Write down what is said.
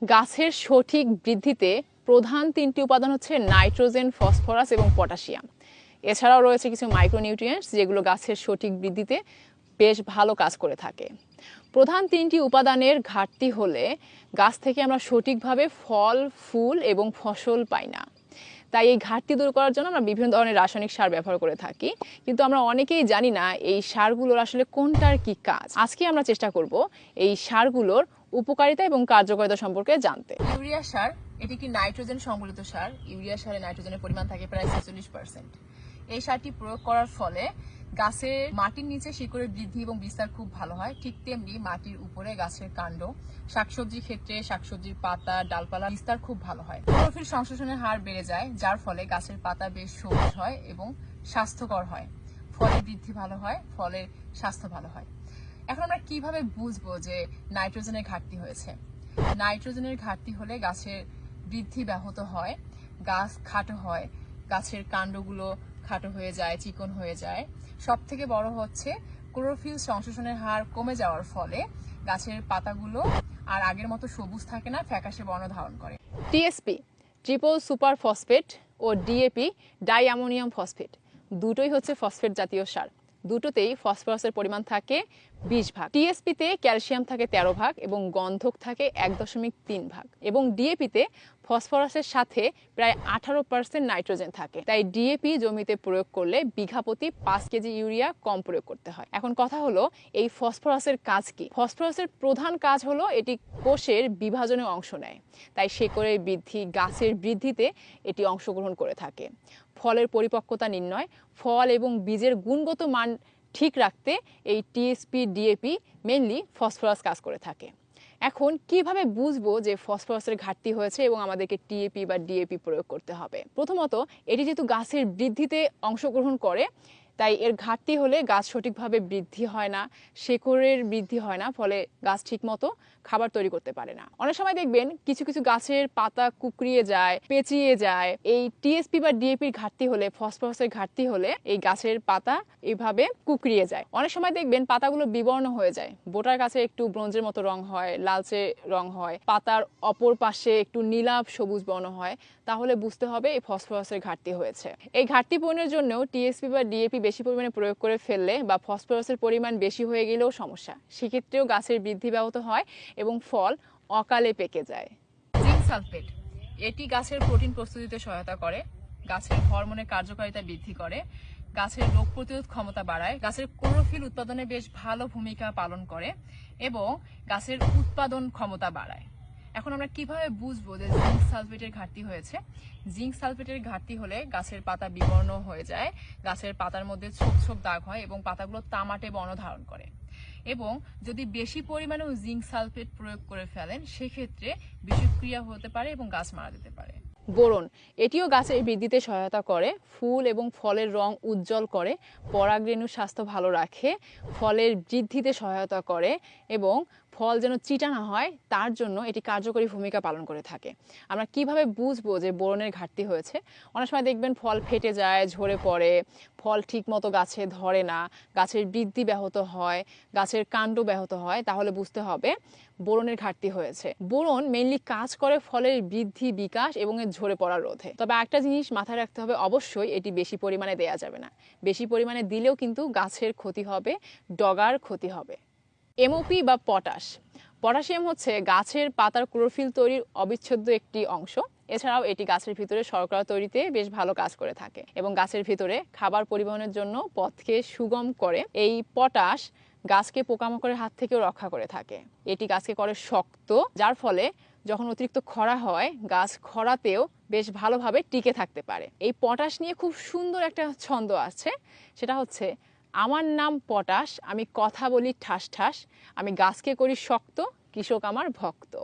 গাছের সঠিক বৃদ্ধিতে প্রধান তিনটি উপাদান হচ্ছে নাইট্রোজেন, ফসফরাস এবং পটাশিয়াম। এছাড়াও রয়েছে কিছু মাইক্রোনিউট্রিয়েন্টস যেগুলো গাছের সঠিক বৃদ্ধিতে বেশ ভালো কাজ করে থাকে। প্রধান তিনটি উপাদানের ঘাটতি হলে গাছ থেকে আমরা সঠিকভাবে ফল, ফুল এবং ফসল পাই না। তাই এই ঘাটতি দূর করার জন্য আমরা বিভিন্ন ধরনের রাসায়নিক সার ব্যবহার করে থাকি, কিন্তু আমরা অনেকেই জানি না এই সারগুলোর আসলে কোনটার কি কাজ। আজকে আমরা চেষ্টা করব এই সারগুলোর উপকারিতা এবং কার্যকারিতা সম্পর্কে জানতে। ইউরিয়া সার এটি একটি নাইট্রোজেন সংবলিত সার। ইউরিয়া সারে নাইট্রোজেনের পরিমাণ থাকে প্রায় 46%। এই সারটি প্রয়োগ করার ফলে গাছের মাটির নিচে শিকড়ের বৃদ্ধি এবং বিস্তার খুব ভালো হয়। ঠিক তেমনি মাটির উপরে গাছের কাণ্ড, শাকসবজির ক্ষেত্রে শাকসবজির পাতা, ডালপালা বিস্তার খুব ভালো হয়। ক্লোরোফিল সংশ্লেষণের হার বেড়ে যায়, যার ফলে গাছের পাতা বেশ সবুজ হয় এবং স্বাস্থ্যকর হয়। ফলের বৃদ্ধি ভালো হয়, ফলের স্বাস্থ্য ভালো হয়। এখন আমরা কিভাবে বুঝবো যে নাইট্রোজেনের ঘাটতি হয়েছে? নাইট্রোজেনের ঘাটতি হলে গাছের বৃদ্ধি ব্যাহত হয়, গাছ খাটো হয়, গাছের কাণ্ডগুলো খাটো হয়ে যায়, চিকন হয়ে যায়। সব থেকে বড় হচ্ছে ক্লোরোফিল সংশ্লেষণের হার কমে যাওয়ার ফলে গাছের পাতাগুলো আর আগের মতো সবুজ থাকে না, ফ্যাকাশে বর্ণ ধারণ করে। টিএসপি, ট্রিপল সুপার ফসফেট, ও ডিএপি, ডাই অ্যামোনিয়াম ফসফেট, দুটোই হচ্ছে ফসফেট জাতীয় সার। দুটোতেই ফসফরাসের পরিমাণ থাকে 20 ভাগ। টিএসপিতে ক্যালসিয়াম থাকে 13 ভাগ এবং গন্ধক থাকে 1.3 ভাগ, এবং ডিএপিতে ফসফরাসের সাথে প্রায় 18% নাইট্রোজেন থাকে। তাই ডিএপি জমিতে প্রয়োগ করলে বিঘা প্রতি 5 কেজি ইউরিয়া কম প্রয়োগ করতে হয়। এখন কথা হলো, এই ফসফরাসের কাজ কি? ফসফরাসের প্রধান কাজ হলো এটি কোষের বিভাজনে অংশ নেয়, তাই শেকড়ের বৃদ্ধি, গাছের বৃদ্ধিতে এটি অংশগ্রহণ করে থাকে। ফলের পরিপক্কতা নির্ণয়, ফল এবং বীজের গুণগত মান ঠিক রাখতে এই টিএসপি, ডিএপি মেইনলি ফসফরাস কাজ করে থাকে। এখন কিভাবে বুঝবো যে ফসফরাসের ঘাটতি হয়েছে এবং আমাদেরকে টিএপি বা ডিএপি প্রয়োগ করতে হবে? প্রথমত, এটি যেহেতু গাছের বৃদ্ধিতে অংশগ্রহণ করে, তাই এর ঘাটতি হলে গাছ সঠিকভাবে বৃদ্ধি হয় না, শেকড়ের বৃদ্ধি হয় না, ফলে গাছ ঠিকমতো খাবার তৈরি করতে পারে না। অনেক সময় দেখবেন কিছু কিছু গাছের পাতা কুকড়িয়ে যায়, পেঁচিয়ে যায়। এই টিএসপি বা ডিএপির ঘাটতি হলে, ফসফরাসের ঘাটতি হলে এই গাছের পাতা এইভাবে কুকড়িয়ে যায়। অনেক সময় দেখবেন পাতাগুলো বিবর্ণ হয়ে যায়, বোটার কাছে একটু ব্রোঞ্জের মতো রং হয়, লালচে রং হয়, পাতার অপর পাশে একটু নীলাভ সবুজ বর্ণ হয়। তাহলে বুঝতে হবে এই ফসফরাসের ঘাটতি হয়েছে। এই ঘাটতি পূরণের জন্য টিএসপি বা ডিএপি বেশি পরিমাণে প্রয়োগ করে ফেললে বা ফসফরাসের পরিমাণ বেশি হয়ে গেলেও সমস্যা। সেক্ষেত্রেও গাছের বৃদ্ধি ব্যাহত হয় এবং ফল অকালে পেকে যায়। জিঙ্ক সালফেট, এটি গাছের প্রোটিন প্রস্তুতিতে সহায়তা করে, গাছের হরমোনের কার্যকারিতা বৃদ্ধি করে, গাছের রোগ প্রতিরোধ ক্ষমতা বাড়ায়, গাছের ক্লোরোফিল উৎপাদনে বেশ ভালো ভূমিকা পালন করে এবং গাছের উৎপাদন ক্ষমতা বাড়ায়। এখন আমরা কিভাবে বুঝবো যে জিঙ্ক সালফেটের ঘাটতি হয়েছে? জিঙ্ক সালফেটের ঘাটতি হলে গাছের পাতা বিবর্ণ হয়ে যায়, গাছের পাতার মধ্যে ছোপ ছোপ দাগ হয় এবং পাতাগুলো তামাটে বর্ণ ধারণ করে। এবং যদি বেশি পরিমাণেও জিঙ্ক সালফেট প্রয়োগ করে ফেলেন, সেক্ষেত্রে বিষক্রিয়া হতে পারে এবং গাছ মারা যেতে পারে। বোরন, এটিও গাছের বৃদ্ধিতে সহায়তা করে, ফুল এবং ফলের রং উজ্জ্বল করে, পরাগরেণুর স্বাস্থ্য ভালো রাখে, ফলের বৃদ্ধিতে সহায়তা করে এবং ফল যেন চিটা না হয় তার জন্য এটি কার্যকরী ভূমিকা পালন করে থাকে। আমরা কিভাবে বুঝবো যে বোরনের ঘাটতি হয়েছে? অনেক সময় দেখবেন ফল ফেটে যায়, ঝরে পড়ে, ফল ঠিক মতো গাছে ধরে না, গাছের বৃদ্ধি ব্যাহত হয়, গাছের কাণ্ড ব্যাহত হয়, তাহলে বুঝতে হবে বোরনের ঘাটতি হয়েছে। বোরন মেইনলি কাজ করে ফলের বৃদ্ধি, বিকাশ এবং এর ঝরে পড়া রোধে। তবে একটা জিনিস মাথায় রাখতে হবে, অবশ্যই এটি বেশি পরিমাণে দেয়া যাবে না। বেশি পরিমাণে দিলেও কিন্তু গাছের ক্ষতি হবে, ডগার ক্ষতি হবে। এমওপি বা পটাশ, পটাশিয়াম হচ্ছে গাছের পাতার ক্লোরোফিল তৈরির অবিচ্ছেদ্য একটি অংশ। এছাড়াও এটি গাছের ভিতরে শর্করা তৈরিতে বেশ ভালো কাজ করে থাকে এবং গাছের ভিতরে খাবার পরিবহনের জন্য পথকে সুগম করে। এই পটাশ গাছকে পোকামাকড়ের হাত থেকেও রক্ষা করে থাকে। এটি গাছকে করে শক্ত, যার ফলে যখন অতিরিক্ত খরা হয়, গাছ খরাতেও বেশ ভালোভাবে টিকে থাকতে পারে। এই পটাশ নিয়ে খুব সুন্দর একটা ছন্দ আছে, সেটা হচ্ছে, আমার নাম পটাশ, আমি কথা বলি ঠাস ঠাস, আমি গাছকে করি শক্ত, কৃষক আমার ভক্ত।